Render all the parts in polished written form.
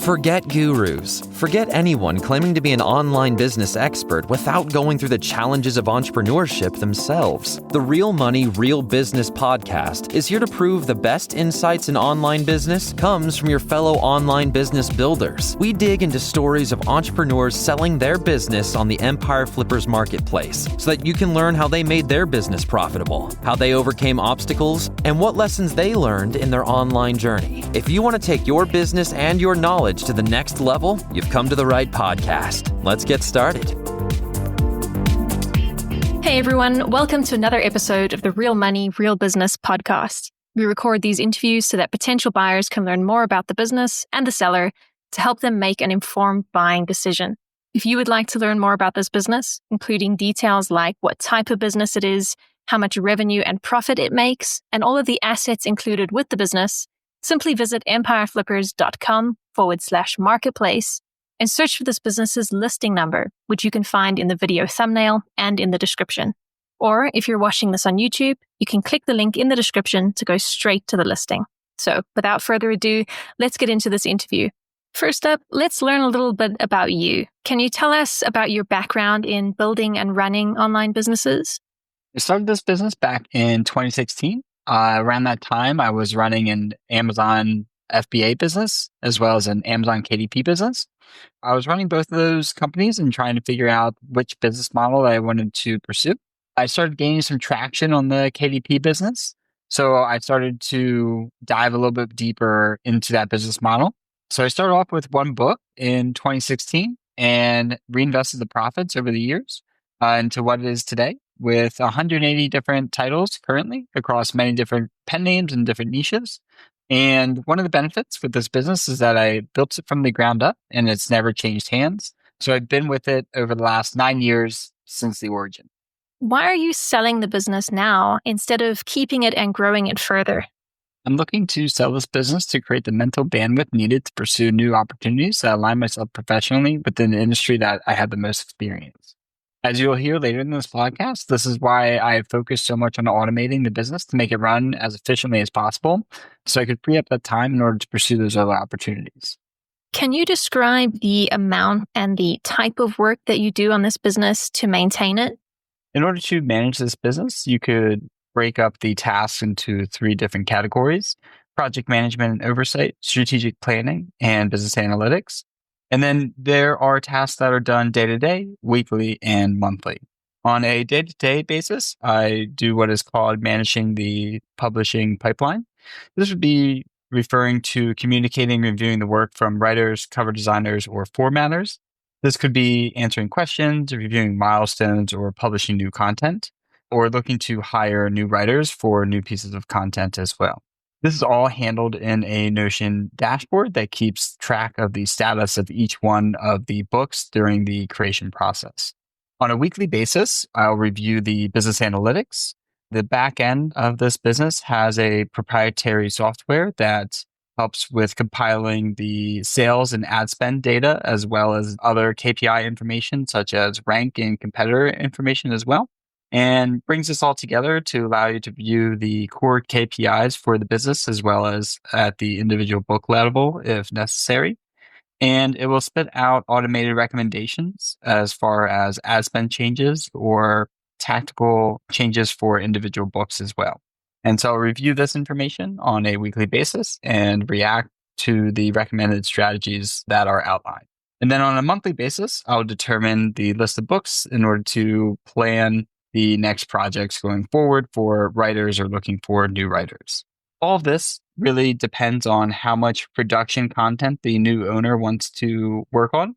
Forget gurus. Forget anyone claiming to be an online business expert without going through the challenges of entrepreneurship themselves. The Real Money, Real Business podcast is here to prove the best insights in online business comes from your fellow online business builders. We dig into stories of entrepreneurs selling their business on the Empire Flippers marketplace so that you can learn how they made their business profitable, how they overcame obstacles, and what lessons they learned in their online journey. If you want to take your business and your knowledge to the next level, you've come to the right podcast. Let's get started. Hey everyone, welcome to another episode of the Real Money, Real Business podcast. We record these interviews so that potential buyers can learn more about the business and the seller to help them make an informed buying decision. If you would like to learn more about this business, including details like what type of business it is, how much revenue and profit it makes, and all of the assets included with the business, simply visit empireflippers.com/marketplace and search for this business's listing number, which you can find in the video thumbnail and in the description. Or if you're watching this on YouTube, you can click the link in the description to go straight to the listing. So without further ado, let's get into this interview. First up, let's learn a little bit about you. Can you tell us about your background in building and running online businesses? I started this business back in 2016. Around that time, I was running an Amazon FBA business as well as an Amazon KDP business. I was running both of those companies and trying to figure out which business model I wanted to pursue. I started gaining some traction on the KDP business. So I started to dive a little bit deeper into that business model. So I started off with one book in 2016 and reinvested the profits over the years into what it is today, with 180 different titles currently across many different pen names and different niches. And one of the benefits with this business is that I built it from the ground up and it's never changed hands. So I've been with it over the last 9 years since the origin. Why are you selling the business now instead of keeping it and growing it further? I'm looking to sell this business to create the mental bandwidth needed to pursue new opportunities that align myself professionally within the industry that I have the most experience. As you'll hear later in this podcast, this is why I have focused so much on automating the business to make it run as efficiently as possible so I could free up that time in order to pursue those other opportunities. Can you describe the amount and the type of work that you do on this business to maintain it? In order to manage this business, you could break up the tasks into 3 different categories: project management and oversight, strategic planning, and business analytics. And then there are tasks that are done day-to-day, weekly, and monthly. On a day-to-day basis, I do what is called managing the publishing pipeline. This would be referring to communicating and reviewing the work from writers, cover designers, or formatters. This could be answering questions, reviewing milestones, or publishing new content, or looking to hire new writers for new pieces of content as well. This is all handled in a Notion dashboard that keeps track of the status of each one of the books during the creation process. On a weekly basis, I'll review the business analytics. The back end of this business has a proprietary software that helps with compiling the sales and ad spend data, as well as other KPI information such as rank and competitor information as well, and brings this all together to allow you to view the core KPIs for the business as well as at the individual book level if necessary. And it will spit out automated recommendations as far as ad spend changes or tactical changes for individual books as well. And so I'll review this information on a weekly basis and react to the recommended strategies that are outlined. And then on a monthly basis, I'll determine the list of books in order to plan the next projects going forward for writers or looking for new writers. All of this really depends on how much production content the new owner wants to work on.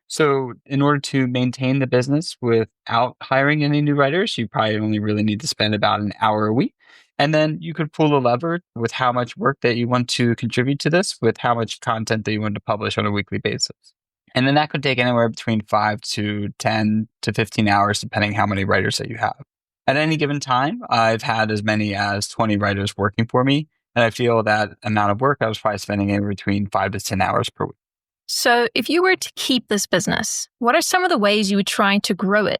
So in order to maintain the business without hiring any new writers, you probably only really need to spend about an hour a week. And then you could pull a lever with how much work that you want to contribute to this, with how much content that you want to publish on a weekly basis. And then that could take anywhere between 5 to 10 to 15 hours, depending how many writers that you have. At any given time, I've had as many as 20 writers working for me. And I feel that amount of work, I was probably spending anywhere between 5 to 10 hours per week. So if you were to keep this business, what are some of the ways you would try to grow it?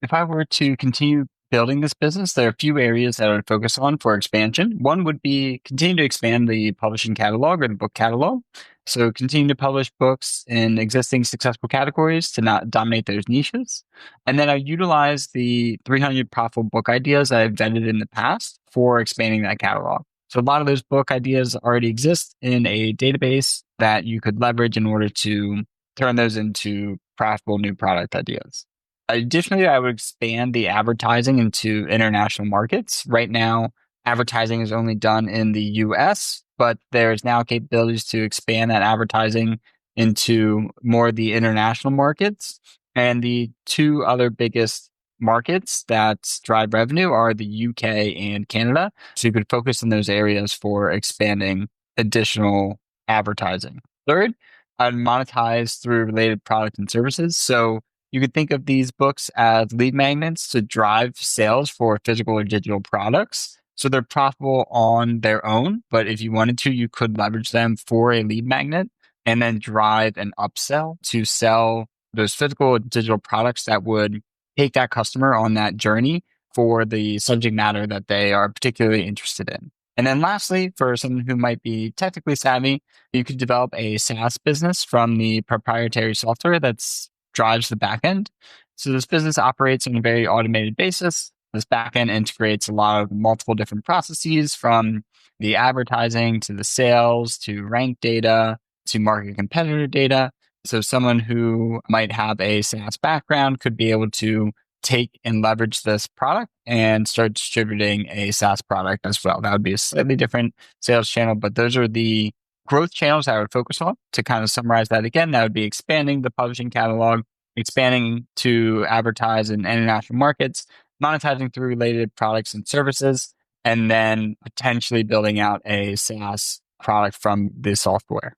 If I were to continue building this business, there are a few areas that I would focus on for expansion. One would be continue to expand the publishing catalog or the book catalog. So continue to publish books in existing successful categories to not dominate those niches. And then I utilize the 300 profitable book ideas I've vetted in the past for expanding that catalog. So a lot of those book ideas already exist in a database that you could leverage in order to turn those into profitable new product ideas. Additionally, I would expand the advertising into international markets. Right now, advertising is only done in the US, but there's now capabilities to expand that advertising into more of the international markets. And the two other biggest markets that drive revenue are the UK and Canada. So you could focus in those areas for expanding additional advertising. Third, I'd monetize through related products and services. So you could think of these books as lead magnets to drive sales for physical or digital products. So they're profitable on their own, but if you wanted to, you could leverage them for a lead magnet and then drive an upsell to sell those physical or digital products that would take that customer on that journey for the subject matter that they are particularly interested in. And then lastly, for someone who might be technically savvy, you could develop a SaaS business from the proprietary software that's drives the backend. So this business operates on a very automated basis. This backend integrates a lot of multiple different processes from the advertising to the sales to rank data to market competitor data. So someone who might have a SaaS background could be able to take and leverage this product and start distributing a SaaS product as well. That would be a slightly different sales channel, but those are the growth channels I would focus on. To kind of summarize that again, that would be expanding the publishing catalog, expanding to advertise in international markets, monetizing through related products and services, and then potentially building out a SaaS product from the software.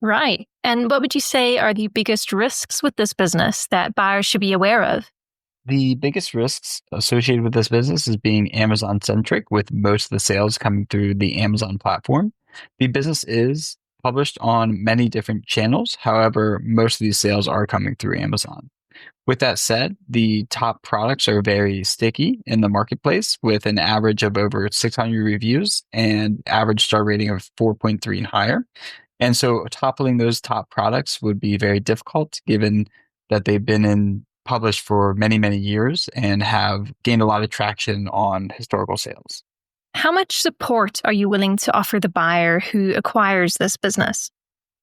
Right. And what would you say are the biggest risks with this business that buyers should be aware of? The biggest risks associated with this business is being Amazon centric, with most of the sales coming through the Amazon platform. The business is published on many different channels. However, most of these sales are coming through Amazon. With that said, the top products are very sticky in the marketplace with an average of over 600 reviews and average star rating of 4.3 and higher. And so toppling those top products would be very difficult given that they've been published for many, many years and have gained a lot of traction on historical sales. How much support are you willing to offer the buyer who acquires this business?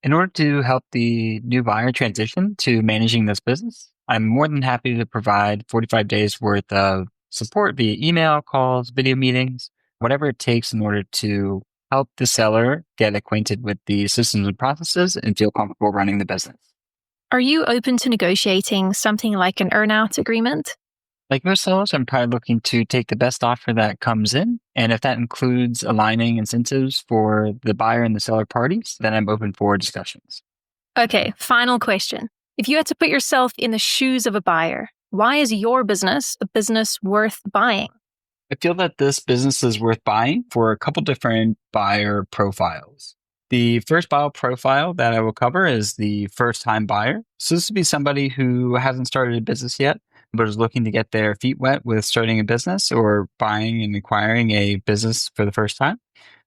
In order to help the new buyer transition to managing this business, I'm more than happy to provide 45 days worth of support via email, calls, video meetings, whatever it takes in order to help the seller get acquainted with the systems and processes and feel comfortable running the business. Are you open to negotiating something like an earn-out agreement? Like most sellers, I'm probably looking to take the best offer that comes in. And if that includes aligning incentives for the buyer and the seller parties, then I'm open for discussions. Okay, final question. If you had to put yourself in the shoes of a buyer, why is your business a business worth buying? I feel that this business is worth buying for a couple different buyer profiles. The first buyer profile that I will cover is the first-time buyer. So this would be somebody who hasn't started a business yet, but is looking to get their feet wet with starting a business or buying and acquiring a business for the first time.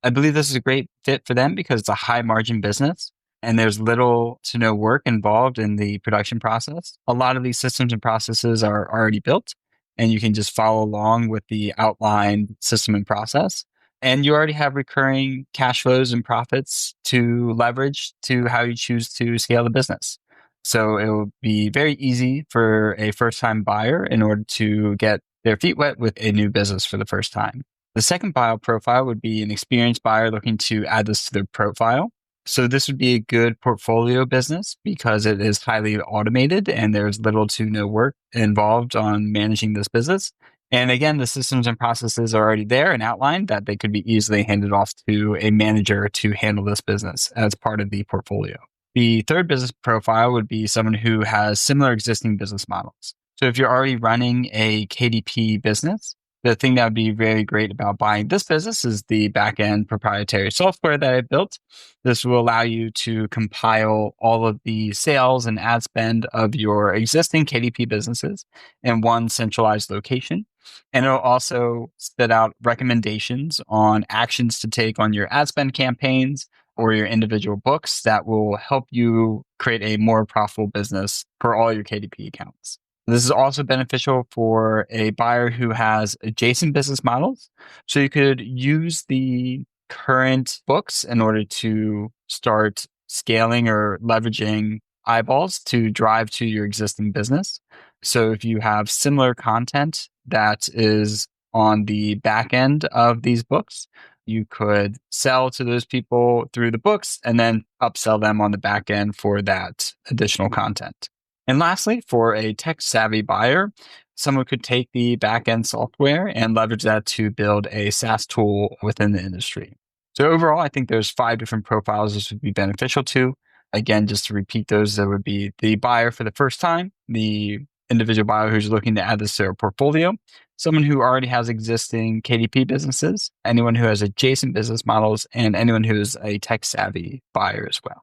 I believe this is a great fit for them because it's a high margin business and there's little to no work involved in the production process. A lot of these systems and processes are already built and you can just follow along with the outlined system and process. And you already have recurring cash flows and profits to leverage to how you choose to scale the business. So it will be very easy for a first-time buyer in order to get their feet wet with a new business for the first time. The second buyer profile would be an experienced buyer looking to add this to their profile. So this would be a good portfolio business because it is highly automated and there's little to no work involved on managing this business. And again, the systems and processes are already there and outlined that they could be easily handed off to a manager to handle this business as part of the portfolio. The third business profile would be someone who has similar existing business models. So if you're already running a KDP business, the thing that would be very great about buying this business is the back-end proprietary software that I built. This will allow you to compile all of the sales and ad spend of your existing KDP businesses in one centralized location. And it'll also spit out recommendations on actions to take on your ad spend campaigns or your individual books that will help you create a more profitable business for all your KDP accounts. This is also beneficial for a buyer who has adjacent business models. So you could use the current books in order to start scaling or leveraging eyeballs to drive to your existing business. So if you have similar content that is on the back end of these books, you could sell to those people through the books and then upsell them on the back end for that additional content. And lastly, for a tech-savvy buyer, someone could take the back-end software and leverage that to build a SaaS tool within the industry. So overall, I think there's 5 different profiles this would be beneficial to. Again, just to repeat those, there would be the buyer for the first time, the individual buyer who's looking to add this to their portfolio, someone who already has existing KDP businesses, anyone who has adjacent business models, and anyone who's a tech-savvy buyer as well.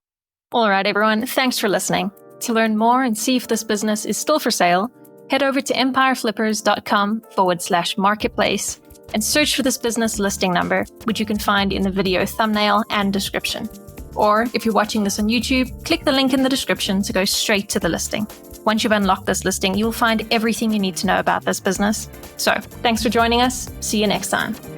All right, everyone. Thanks for listening. To learn more and see if this business is still for sale, head over to empireflippers.com/marketplace and search for this business listing number, which you can find in the video thumbnail and description. Or if you're watching this on YouTube, click the link in the description to go straight to the listing. Once you've unlocked this listing, you'll find everything you need to know about this business. So, thanks for joining us. See you next time.